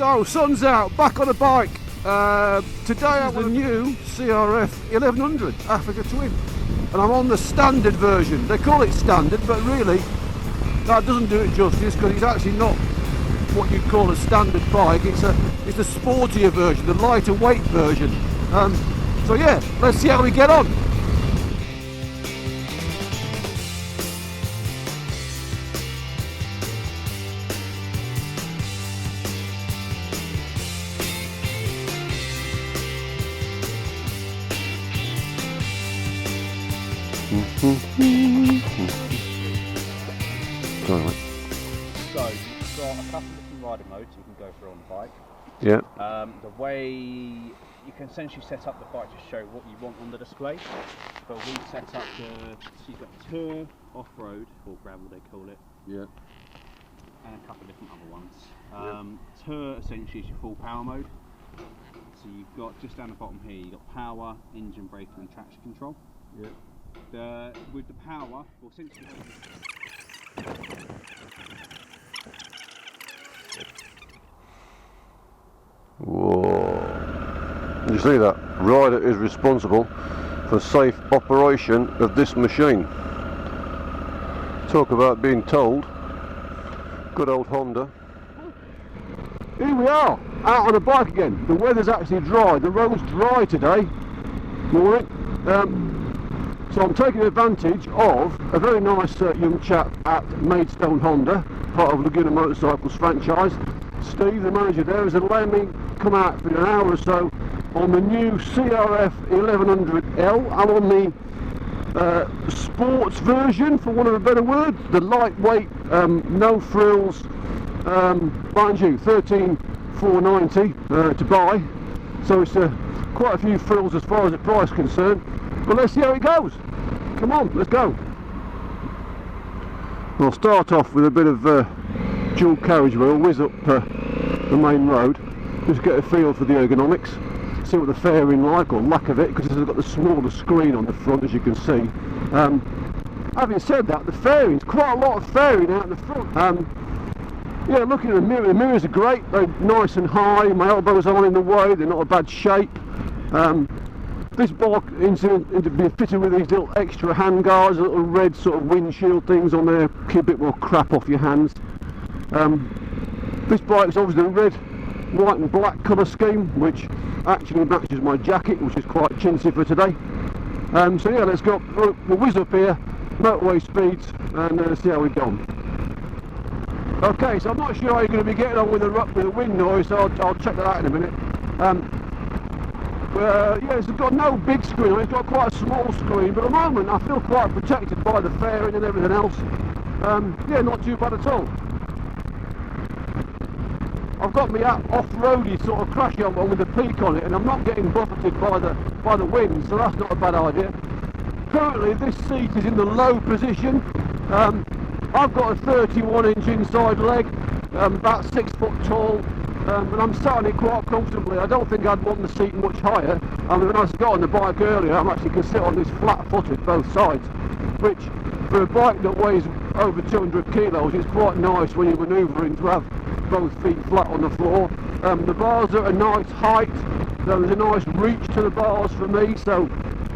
So, sun's out, back on a bike. Today I have a new CRF 1100 Africa Twin, and I'm on the standard version. They call it standard, but really that doesn't do it justice, because it's actually not what you'd call a standard bike. It's the sportier version, the lighter weight version. So yeah, let's see how we get on. Sorry. So you've got a couple of different riding modes you can go through on the bike. Yeah. The way you can essentially set up the bike to show what you want on the display. But we set up so you've got tour, off-road, or gravel they call it. Yeah. And a couple of different other ones. Tour essentially is your full power mode. So you've got just down the bottom here, you've got power, engine braking and traction control. Yeah. With the power, well essentially Whoa. You see that? Rider is responsible for safe operation of this machine. Talk about being told. Good old Honda. Here we are, out on a bike again. The weather's actually dry, the road's dry today. Morning. So I'm taking advantage of a very nice young chap at Maidstone Honda, part of Laguna Motorcycles franchise. Steve, the manager there, has allowed me to come out for an hour or so on the new CRF 1100L. I'm on the sports version, for want of a better word, the lightweight, no frills, mind you, 13,490 to buy. So it's quite a few frills as far as the price is concerned. But let's see how it goes. Come on, let's go. I'll start off with a bit of dual carriageway. I'll whiz up the main road, just get a feel for the ergonomics, see what the fairing like, or lack of it, because it's got the smaller screen on the front, as you can see. Having said that, the fairing's quite a lot of fairing out in the front. Yeah, looking at the mirrors are great. They're nice and high. My elbows aren't in the way. They're not a bad shape. This bike is to be fitted with these little extra hand guards, little red sort of windshield things on there, keep a bit more crap off your hands. This bike's obviously a red, white and black colour scheme, which actually matches my jacket, which is quite chintzy for today. So yeah, let's go. We'll whiz up here, motorway speeds, and see how we go. Okay, so I'm not sure how you're going to be getting on with the wind noise, so I'll check that out in a minute. Yeah, it's got no big screen on it, it's got quite a small screen, but at the moment I feel quite protected by the fairing and everything else. Yeah, not too bad at all. I've got my off-roady sort of crashy on with the peak on it, and I'm not getting buffeted by the wind, so that's not a bad idea. Currently this seat is in the low position. I've got a 31-inch inside leg, about 6 foot tall, and I'm sat on it quite comfortably. I don't think I'd want the seat much higher. I mean, when I got on the bike earlier, I actually can sit on this flat-footed both sides, which for a bike that weighs over 200 kilos is quite nice when you're manoeuvring to have both feet flat on the floor. The bars are at a nice height, there's a nice reach to the bars for me, so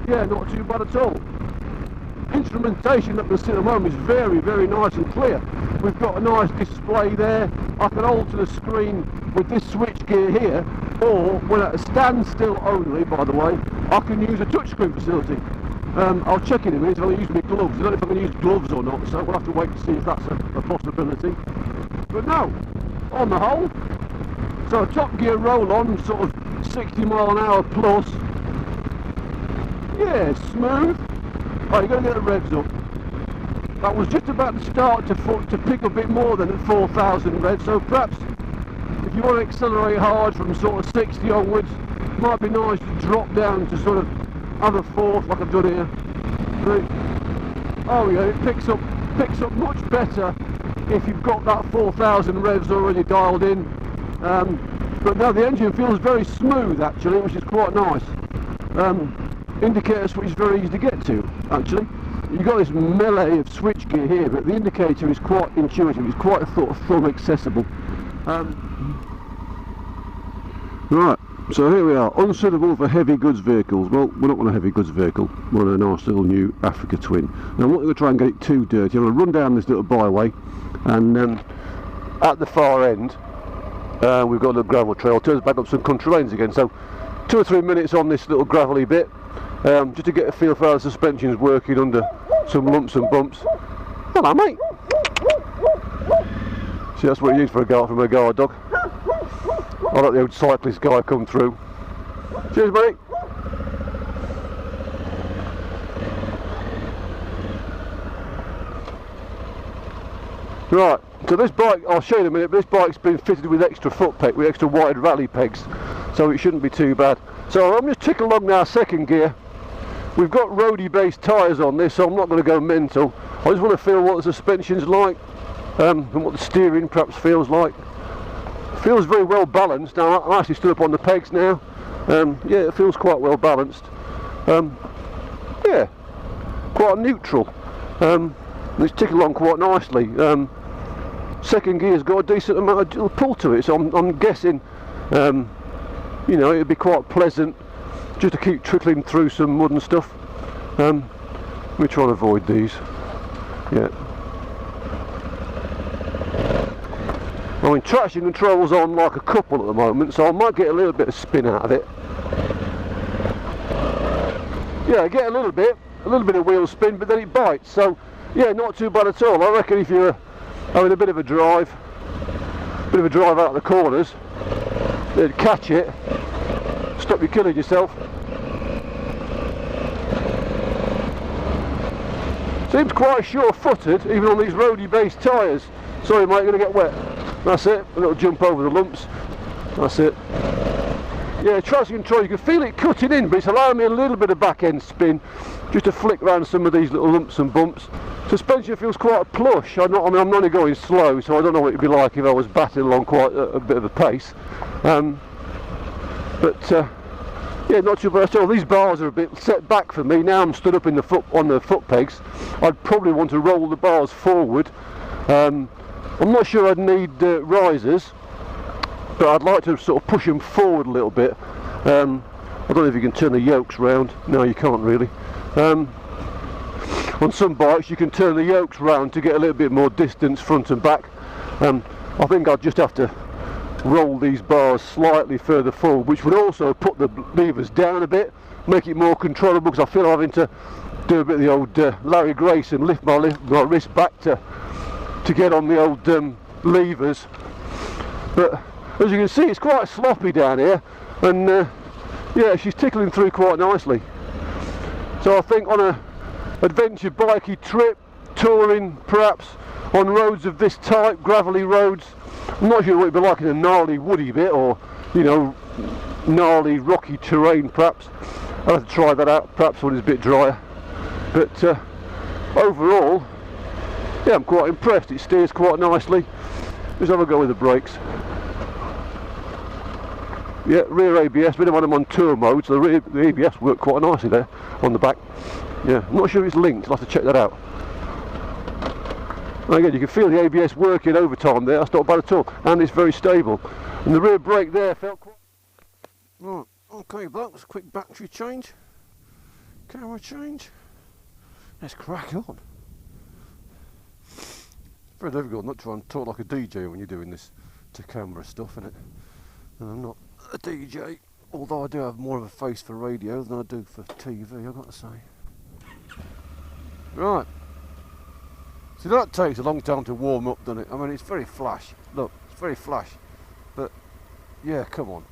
yeah, not too bad at all. Instrumentation that we see at the moment is very, very nice and clear. We've got a nice display there. I can alter the screen with this switch gear here, or when at a standstill only, by the way, I can use a touchscreen facility. I'll check in a minute if I use my gloves. I don't know if I'm going to use gloves or not, so we'll have to wait to see if that's a possibility. But no, on the whole, so top gear roll on, sort of 60 mile an hour plus. Yeah, smooth. Oh, you're going to get the revs up. That was just about to start to pick a bit more than at 4,000 revs, so perhaps if you want to accelerate hard from sort of 60 onwards, it might be nice to drop down to sort of have a fourth like I've done here. Oh yeah, it picks up much better if you've got that 4,000 revs already dialed in. But no, the engine feels very smooth actually, which is quite nice. Indicator switch is very easy to get to actually. You've got this melee of switch gear here, but the indicator is quite intuitive, it's quite sort of thumb accessible. So here we are, unsuitable for heavy goods vehicles. Well, we're not on a heavy goods vehicle, we're on a nice little new Africa Twin. Now I'm not going to try and get it too dirty. I'm going to run down this little byway, and at the far end we've got a little gravel trail, turns back up some country lanes again. So 2 or 3 minutes on this little gravelly bit, just to get a feel for how the suspension's working under some lumps and bumps. Hello mate! See, that's what you need for a guard from a guard dog. I'll let the old cyclist guy come through. Cheers mate! Right, so this bike, I'll show you in a minute, but this bike's been fitted with extra foot peg, with extra wide rally pegs, so it shouldn't be too bad. So I'm just ticking along now, second gear. We've got roadie based tyres on this, so I'm not going to go mental. I just want to feel what the suspension's like, and what the steering perhaps feels like. Feels very well balanced. Now I'm actually stood up on the pegs now. Yeah, it feels quite well balanced. Yeah, quite neutral. It's ticking along quite nicely. Second gear's got a decent amount of pull to it, so I'm guessing, you know, it'd be quite pleasant just to keep trickling through some mud and stuff. Let me try and avoid these. Yeah. I mean, traction control's on like a couple at the moment, so I might get a little bit of spin out of it. Yeah, I get a little bit of wheel spin, but then it bites, so yeah, not too bad at all. I reckon if you're having a bit of a drive out of the corners, it'd catch it, stop you killing yourself. Seems quite sure-footed, even on these roadie-based tyres. Sorry mate, you're going to get wet. That's it, a little jump over the lumps. That's it. Yeah, traction control, you can feel it cutting in, but it's allowing me a little bit of back-end spin, just to flick around some of these little lumps and bumps. Suspension feels quite plush. I'm only going slow, so I don't know what it'd be like if I was batting along quite a bit of a pace. Yeah, not too bad at all. These bars are a bit set back for me. Now I'm stood up in on the foot pegs. I'd probably want to roll the bars forward. I'm not sure I'd need risers, but I'd like to sort of push them forward a little bit. I don't know if you can turn the yokes round. No, you can't really. On some bikes you can turn the yokes round to get a little bit more distance front and back. I think I'd just have to roll these bars slightly further forward, which would also put the levers down a bit, make it more controllable, because I feel I'm having to do a bit of the old Larry Grayson, lift my wrist back to get on the old levers. But as you can see, it's quite sloppy down here, and yeah, she's tickling through quite nicely. So I think on a adventure bikey trip, touring perhaps on roads of this type, gravelly roads, I'm not sure what it'd be like in a gnarly woody bit, or you know, gnarly rocky terrain perhaps. I'll have to try that out perhaps when it's a bit drier. But overall, yeah, I'm quite impressed. It steers quite nicely. Let's have a go with the brakes. Yeah, rear ABS, we don't want them on tour mode, so the ABS worked quite nicely there on the back. Yeah, I'm not sure if it's linked, I'll have to check that out. And again, you can feel the ABS working overtime there, that's not bad at all, and it's very stable. And the rear brake there felt quite... Right, okay blokes, quick battery change, camera change, let's crack on. It's very difficult not to try and talk like a DJ when you're doing this to camera stuff, isn't it? And I'm not a DJ, although I do have more of a face for radio than I do for TV, I've got to say. Right. See, that takes a long time to warm up, doesn't it? I mean, it's very flash. Look, it's very flash. But, yeah, come on.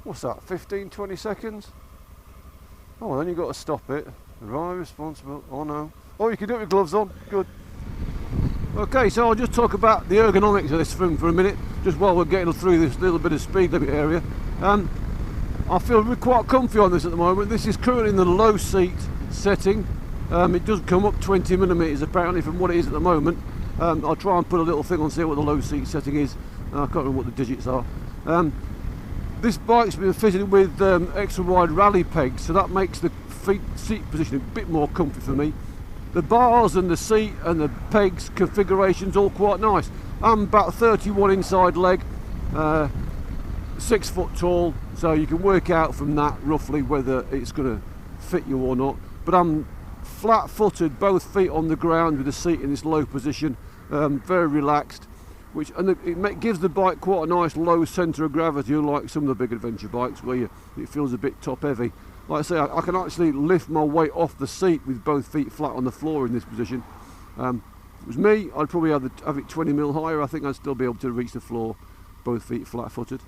What's that, 15, 20 seconds? Oh, well, then you've got to stop it. Right, responsible. Oh, no. Oh, you can do it with gloves on. Good. Okay, so I'll just talk about the ergonomics of this thing for a minute, just while we're getting through this little bit of speed limit area. I feel quite comfy on this at the moment. This is currently in the low seat setting. It does come up 20mm apparently from what it is at the moment. I'll try and put a little thing on, see what the low seat setting is. I can't remember what the digits are. This bike's been fitted with extra wide rally pegs, so that makes the seat position a bit more comfy for me. The bars and the seat and the pegs configuration's all quite nice. I'm about 31 inside leg, 6 foot tall, so you can work out from that roughly whether it's going to fit you or not. But I'm flat footed, both feet on the ground with the seat in this low position, very relaxed, it gives the bike quite a nice low centre of gravity, unlike some of the big adventure bikes where it feels a bit top heavy. Like I say, I can actually lift my weight off the seat with both feet flat on the floor in this position. If it was me, I'd probably have it 20 mil higher. I think I'd still be able to reach the floor, both feet flat footed.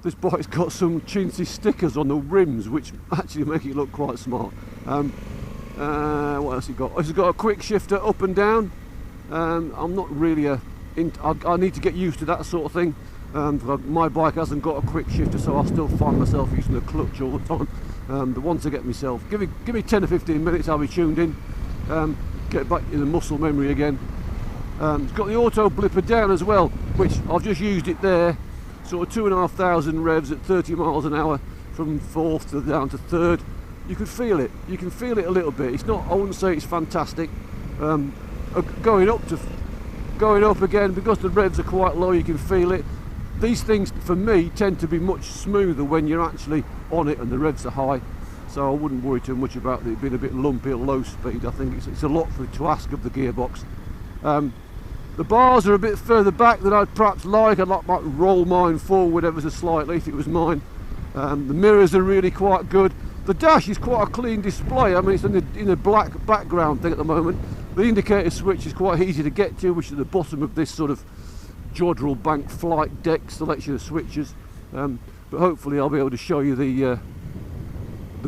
This bike's got some chintzy stickers on the rims which actually make it look quite smart. What else has it got? It's got a quick shifter up and down. I'm not really I need to get used to that sort of thing. My bike hasn't got a quick shifter, so I still find myself using the clutch all the time. But once I get myself, give me 10 or 15 minutes, I'll be tuned in, get back in the muscle memory again. It's got the auto blipper down as well, which I've just used it there, sort of 2,500 revs at 30 miles an hour from 4th to down to 3rd. You can feel it. You can feel it a little bit. It's not. I wouldn't say it's fantastic. Going up again, because the revs are quite low, you can feel it. These things for me tend to be much smoother when you're actually on it and the revs are high, so I wouldn't worry too much about it being a bit lumpy at low speed. I think it's a lot to ask of the gearbox. The bars are a bit further back than I'd perhaps like. I'd like to roll mine forward ever so slightly if it was mine. The mirrors are really quite good. The dash is quite a clean display. I mean, it's in a black background thing at the moment. The indicator switch is quite easy to get to, which is at the bottom of this sort of Jodrell Bank flight deck selection of switches. But hopefully I'll be able to show you the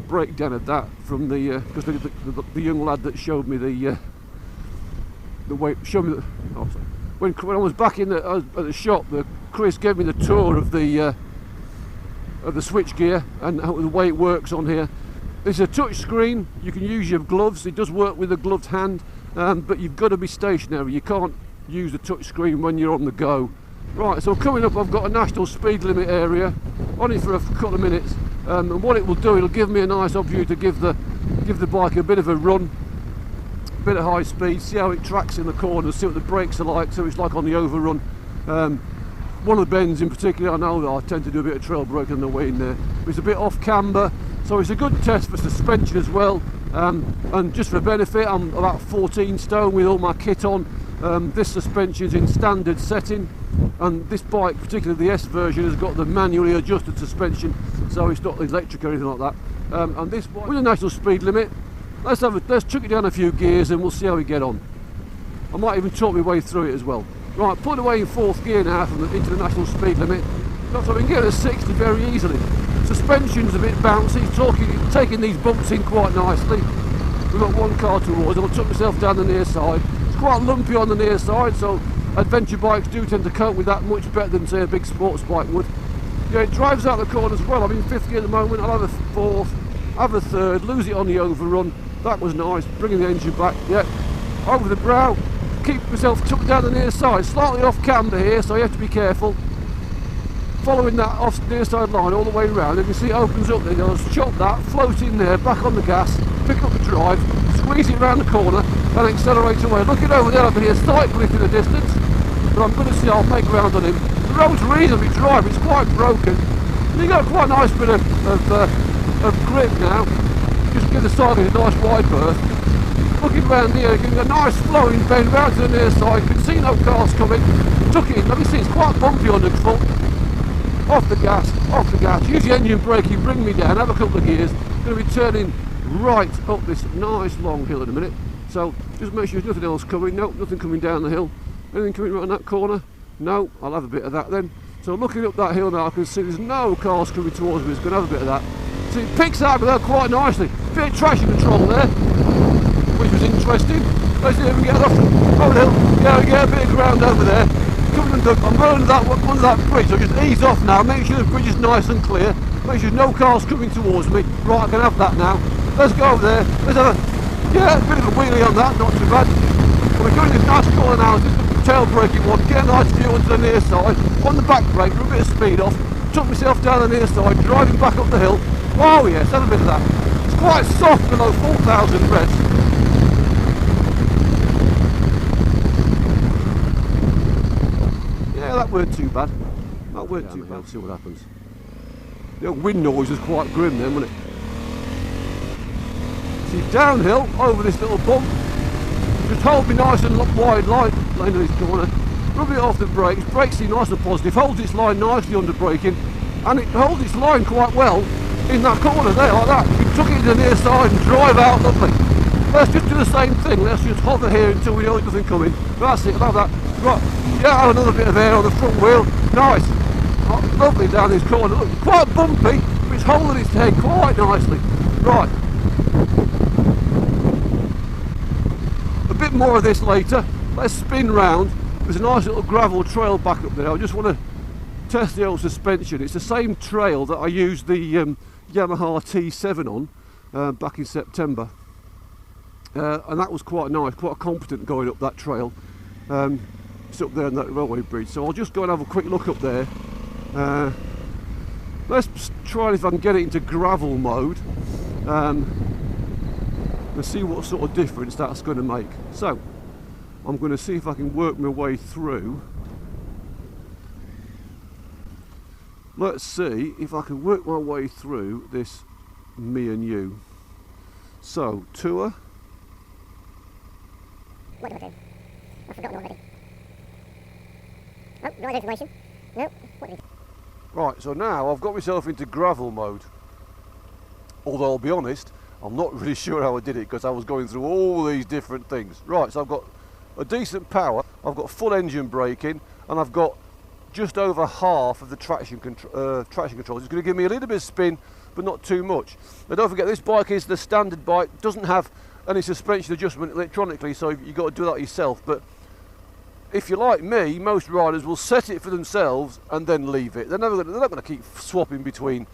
breakdown of that from because the young lad that showed me the way when I was back at the shop, Chris gave me the tour of the switch gear and the way it works on here. It's a touch screen. You can use your gloves. It does work with a gloved hand, but you've got to be stationary. You can't use the touch screen when you're on the go. Right, so coming up, I've got a national speed limit area, only for a couple of minutes, and what it will do, it'll give me a nice opportunity to give the bike a bit of a run, a bit of high speed, see how it tracks in the corners, see what the brakes are like, so it's like on the overrun. One of the bends in particular, I know that I tend to do a bit of trail braking on the way in there. It's a bit off camber, so it's a good test for suspension as well. And just for benefit, I'm about 14 stone with all my kit on. This suspension is in standard setting, and this bike, particularly the S version, has got the manually adjusted suspension, so it's not electric or anything like that. And this bike, with a national speed limit, let's chuck it down a few gears and we'll see how we get on. I might even talk my way through it as well. Right, put away in 4th gear now into the national speed limit. So we can get to 60 very easily. Suspension's a bit bouncy, taking these bumps in quite nicely. We've got one car towards, and I took myself down the near side. It's quite lumpy on the near side, so adventure bikes do tend to cope with that much better than, say, a big sports bike would. Yeah, it drives out the corner as well. I'm in 5th gear at the moment. I'll have a 4th, have a 3rd, lose it on the overrun. That was nice, bringing the engine back. Yeah, over the brow. Keep myself tucked down the near side, slightly off camber here, so you have to be careful. Following that off near side line all the way around, you can see it opens up there. I'll chop that, float in there, back on the gas, pick up the drive, squeeze it around the corner, and accelerate away. Looking over there, I can hear cyclists in the distance, but I'm going to see I'll make ground on him. The road's reasonably dry, but it's quite broken. And you got quite a nice bit of grip now. Just give the cyclist a nice wide berth. Looking round here, giving a nice flowing bend round to the near side. You can see no cars coming. Took it in. Let me see, it's quite bumpy on the foot. Off the gas. Use the engine braking, bring me down, have a couple of gears. Going to be turning right up this nice long hill in a minute. So just make sure there's nothing else coming. Nope, nothing coming down the hill. Anything coming right on that corner? No, I'll have a bit of that then. So looking up that hill now, I can see there's no cars coming towards me. It's going to have a bit of that. So it picks out there quite nicely. Bit of traction control there, which was interesting. Let's see if we can get off over the hill. Yeah, we get a bit of ground over there. I'm going under that bridge, so just ease off now. Make sure the bridge is nice and clear. Make sure no cars coming towards me. Right, I can have that now. Let's go over there. Let's have a bit of a wheelie on that, not too bad. We're going this nice corner now, just a tail braking one. Get a nice view onto the near side. On the back brake, with a bit of speed off. Took myself down the near side, driving back up the hill. Oh yes, have a bit of that. It's quite soft below 4,000 revs. Yeah, that weren't too bad. That weren't too bad. See what happens. The wind noise was quite grim then, wasn't it? See, downhill over this little bump. Just hold me nice and wide line in this corner. Rub it off the brakes. Brakes seem nice and positive. Holds its line nicely under braking, and it holds its line quite well in that corner there, like that. You tuck it to the near side and drive out, lovely. Let's just do the same thing. Let's just hover here until we know there's nothing coming. That's it, like that. Right, yeah, have another bit of air on the front wheel. Nice. Oh, lovely down this corner. Look, quite bumpy, but it's holding its head quite nicely. Right. A bit more of this later. Let's spin round. There's a nice little gravel trail back up there. I just want to test the old suspension. It's the same trail that I used the Yamaha T7 on back in September. And that was quite nice, quite competent going up that trail. It's up there on that railway bridge. So I'll just go and have a quick look up there. Let's try if I can get it into gravel mode and see what sort of difference that's going to make. So I'm going to see if I can work my way through. Let's see if I can work my way through this me and you. So, tour. What do I do? I've forgotten already. Oh, drive information. No, what do I do? Right, so now I've got myself into gravel mode. Although I'll be honest, I'm not really sure how I did it because I was going through all these different things. Right, so I've got a decent power, I've got full engine braking, and I've got just over half of the traction control. It's going to give me a little bit of spin, but not too much. Now don't forget, this bike is the standard bike, doesn't have any suspension adjustment electronically, so you've got to do that yourself. But if you're like me, most riders will set it for themselves and then leave it. They're not going to keep swapping between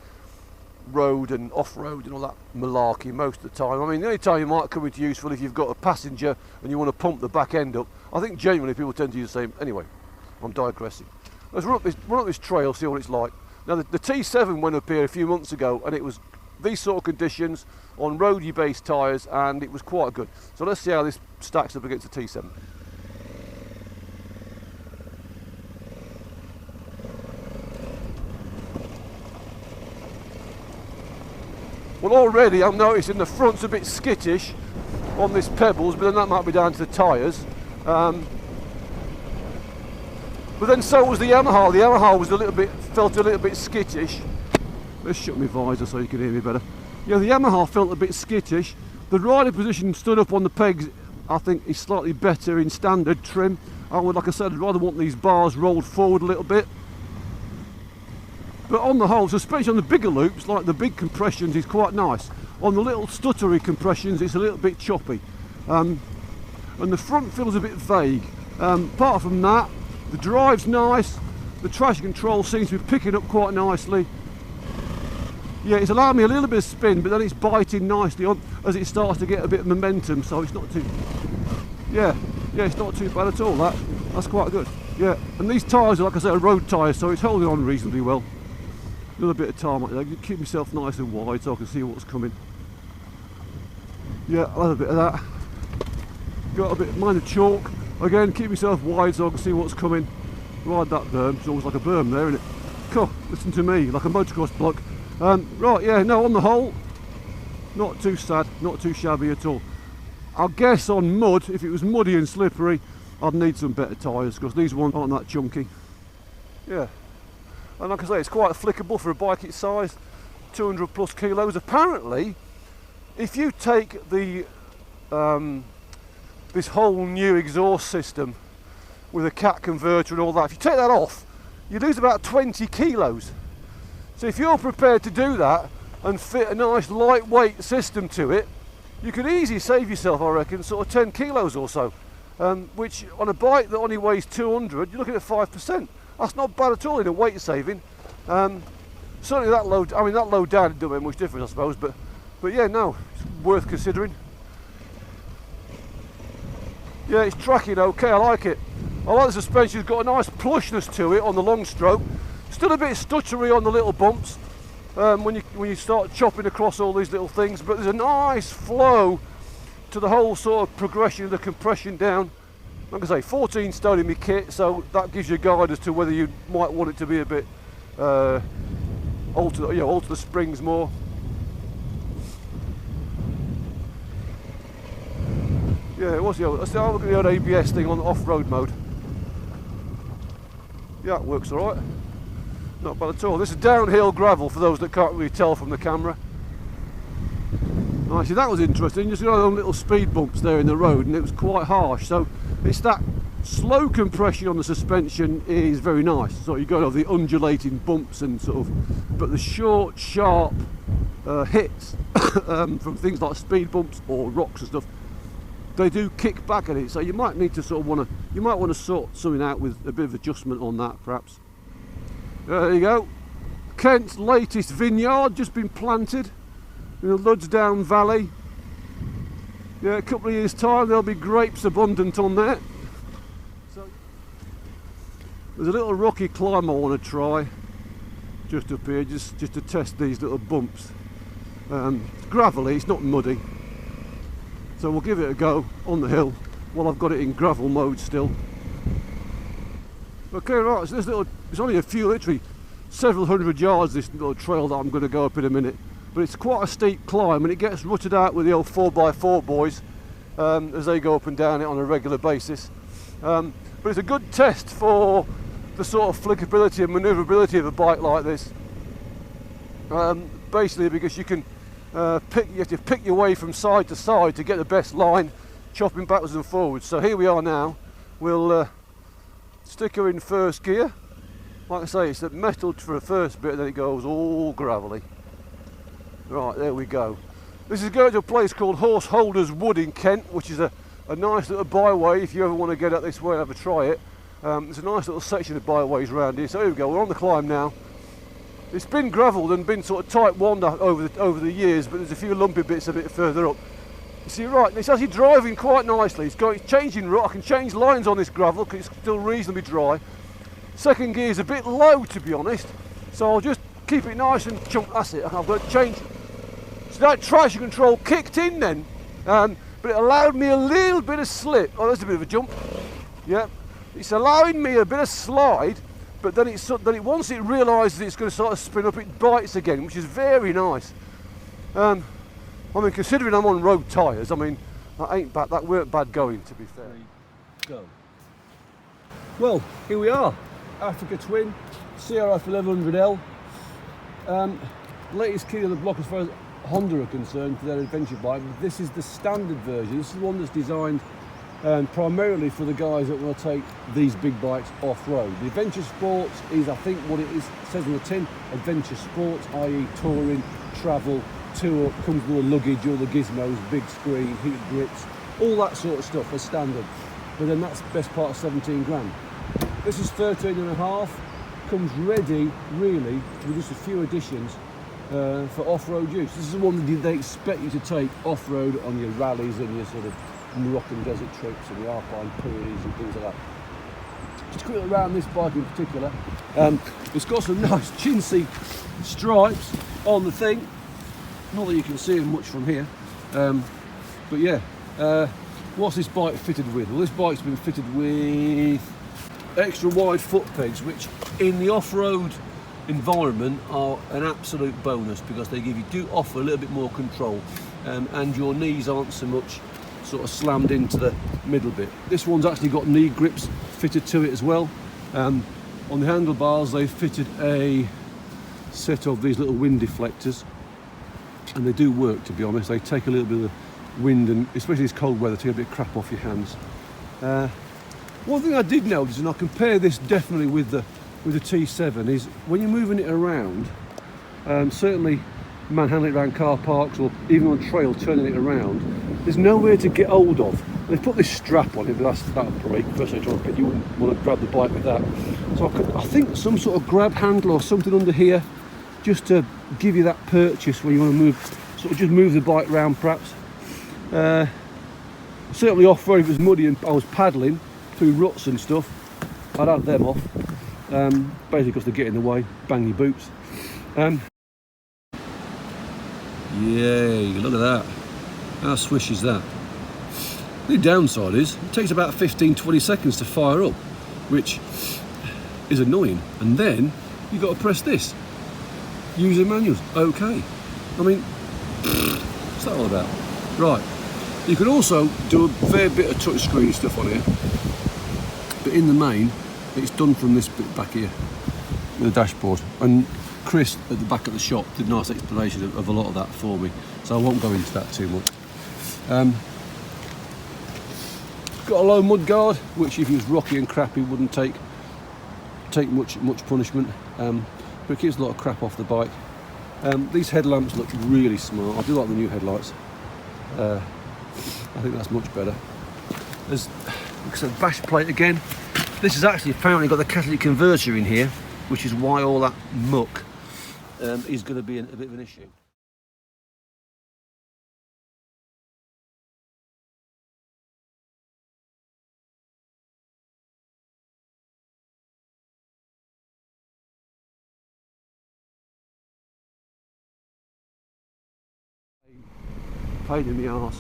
road and off-road and all that malarkey most of the time. I mean, the only time you might come into useful if you've got a passenger and you want to pump the back end up. I think genuinely people tend to use the same. Anyway, I'm digressing. Let's run up this trail, see what it's like. Now the T7 went up here a few months ago and it was these sort of conditions on roadie based tyres and it was quite good. So let's see how this stacks up against the T7. Well, already I'm noticing the front's a bit skittish on this pebbles, but then that might be down to the tyres. But then so was the Yamaha. The Yamaha was felt a little bit skittish. Let's shut my visor so you can hear me better. Yeah, the Yamaha felt a bit skittish. The rider position stood up on the pegs, I think, is slightly better in standard trim. I would, like I said, I'd rather want these bars rolled forward a little bit. But on the whole, suspension on the bigger loops, like the big compressions, is quite nice. On the little stuttery compressions, it's a little bit choppy. And the front feels a bit vague. Apart from that, the drive's nice. The traction control seems to be picking up quite nicely. Yeah, it's allowing me a little bit of spin, but then it's biting nicely on as it starts to get a bit of momentum, so it's not too... Yeah, it's not too bad at all, that's quite good. Yeah, and these tyres are, like I said, road tyres, so it's holding on reasonably well. A little bit of tarmac there, keep myself nice and wide so I can see what's coming. Yeah, I'll have a bit of that. Got a bit, mind the chalk. Again, keep myself wide so I can see what's coming. Ride that berm, it's almost like a berm there, isn't it? Cool, listen to me, like a motocross bloke. Right, yeah, no, on the whole, not too sad, not too shabby at all. I guess on mud, if it was muddy and slippery, I'd need some better tyres because these ones aren't that chunky. Yeah, and like I say, it's quite flickable for a bike its size, 200 plus kilos. Apparently, if you take the this whole new exhaust system with a cat converter and all that, if you take that off, you lose about 20 kilos. So if you're prepared to do that and fit a nice lightweight system to it, you could easily save yourself, I reckon, sort of 10 kilos or so. Which on a bike that only weighs 200, you're looking at 5%. That's not bad at all in a weight saving. Certainly that low, I mean that low down it doesn't make much difference, I suppose, but yeah, no, it's worth considering. Yeah, it's tracking okay, I like it. I like the suspension, it's got a nice plushness to it on the long stroke. Still a bit stuttery on the little bumps when you start chopping across all these little things, but there's a nice flow to the whole sort of progression of the compression down. Like I say, 14 stone in my kit, so that gives you a guide as to whether you might want it to be a bit alter the springs more. Yeah, what's the old? Let's have a look at the old ABS thing on off-road mode. Yeah, it works all right. Not bad at all. This is downhill gravel for those that can't really tell from the camera. Actually, that was interesting. Just got those little speed bumps there in the road, and it was quite harsh. So it's that slow compression on the suspension is very nice. So you got all the undulating bumps and sort of, but the short, sharp hits from things like speed bumps or rocks and stuff, they do kick back at it. So you might need to sort of you might want to sort something out with a bit of adjustment on that, perhaps. There you go. Kent's latest vineyard just been planted in the Luggage Valley. Yeah, a couple of years' time there'll be grapes abundant on there. So there's a little rocky climb I want to try just up here, just to test these little bumps. It's gravelly, it's not muddy, so we'll give it a go on the hill while I've got it in gravel mode still. Okay, right, so this little, it's only a few, literally several hundred yards, this little trail that I'm going to go up in a minute, but it's quite a steep climb and it gets rutted out with the old 4x4 boys as they go up and down it on a regular basis. But it's a good test for the sort of flickability and manoeuvrability of a bike like this. Basically because you can you have to pick your way from side to side to get the best line, chopping backwards and forwards. So here we are now. We'll stick her in first gear. Like I say, it's the metal for the first bit, and then it goes all gravelly. Right, there we go. This is going to a place called Horseholders Wood in Kent, which is a nice little byway if you ever want to get up this way and have a try it. There's a nice little section of byways around here. So here we go, we're on the climb now. It's been gravelled and been sort of type 1 over the years, but there's a few lumpy bits a bit further up. You see, right, it's actually driving quite nicely. It's changing route. I can change lines on this gravel because it's still reasonably dry. Second gear is a bit low, to be honest, so I'll just keep it nice and chunk. That's it. I've got to change. So that traction control kicked in then, but it allowed me a little bit of slip. Oh, there's a bit of a jump. Yeah, it's allowing me a bit of slide, but then once it realises it's going to sort of spin up, it bites again, which is very nice. I mean, considering I'm on road tyres, I mean, that weren't bad going, to be fair. Go. Well, here we are, Africa Twin CRF 1100L. Latest kid on the block as far as Honda are concerned for their adventure bike. This is the standard version. This is the one that's designed primarily for the guys that want to take these big bikes off-road. The Adventure Sports is, I think what it is, it says on the tin, Adventure Sports, i.e. touring, travel, tour, comes with all the luggage, all the gizmos, big screen, heated grips, all that sort of stuff as standard. But then that's the best part of 17 grand. This is 13.5, comes ready really with just a few additions for off-road use. This is the one that they expect you to take off-road on your rallies and your sort of Moroccan desert trips and the Alpine Pyrenees and things like that. Just quickly around this bike in particular, it's got some nice chintzy stripes on the thing. Not that you can see them much from here, but yeah. What's this bike fitted with? Well, this bike's been fitted with extra wide foot pegs, which in the off-road environment are an absolute bonus because they do offer a little bit more control, and your knees aren't so much sort of slammed into the middle bit. This one's actually got knee grips fitted to it as well. On the handlebars they've fitted a set of these little wind deflectors, and they do work, to be honest. They take a little bit of the wind, and especially this cold weather, take a bit of crap off your hands. One thing I did notice, and I compare this definitely with the T7, is when you're moving it around, certainly manhandling it around car parks or even on trail, turning it around, there's nowhere to get hold of. They've put this strap on it, but that'll break. First I try to pick, you wouldn't want to grab the bike with that. So I think some sort of grab handle or something under here, just to give you that purchase where you want to move the bike round perhaps. Certainly off-road, if it was muddy and I was paddling through ruts and stuff, I'd have them off, basically because they get in the way, bang your boots. Yay, look at that, how swish is that? The downside is, it takes about 15-20 seconds to fire up, which is annoying, and then you've got to press this. user manuals, okay. I mean, what's that all about? Right, you can also do a fair bit of touchscreen stuff on here, but in the main, it's done from this bit back here, the dashboard. And Chris at the back of the shop did a nice explanation of a lot of that for me, so I won't go into that too much. Got a low mud guard, which if he was rocky and crappy wouldn't take much punishment, but it keeps a lot of crap off the bike. These headlamps look really smart. I do like the new headlights. I think that's much better. There's a bash plate again. This has actually apparently got the catalytic converter in here, which is why all that muck is going to be a bit of an issue. Pain in the arse.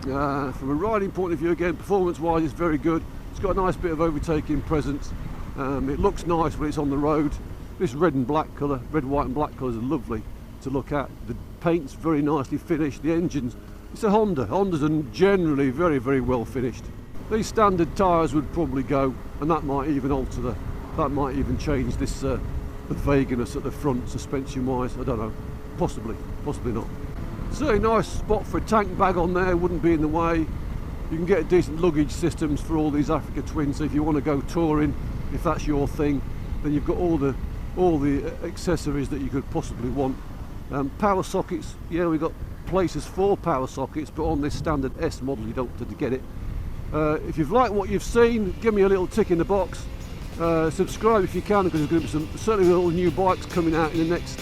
From a riding point of view, again, performance-wise, it's very good. It's got a nice bit of overtaking presence. It looks nice when it's on the road. This red and black colour, red, white and black colours are lovely to look at. The paint's very nicely finished. The engine's, it's a Honda. Hondas are generally very, very well finished. These standard tyres would probably go, and that might even alter that might even change this the vagueness at the front suspension-wise. I don't know. Possibly not. So a nice spot for a tank bag on there, wouldn't be in the way. You can get decent luggage systems for all these Africa Twins, so if you want to go touring, if that's your thing, then you've got all the accessories that you could possibly want. Power sockets, yeah, we've got places for power sockets, but on this standard S model you don't have to get it. If you've liked what you've seen, give me a little tick in the box. Subscribe if you can, because there's going to be certainly little new bikes coming out in the next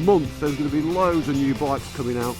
month. There's going to be loads of new bikes coming out.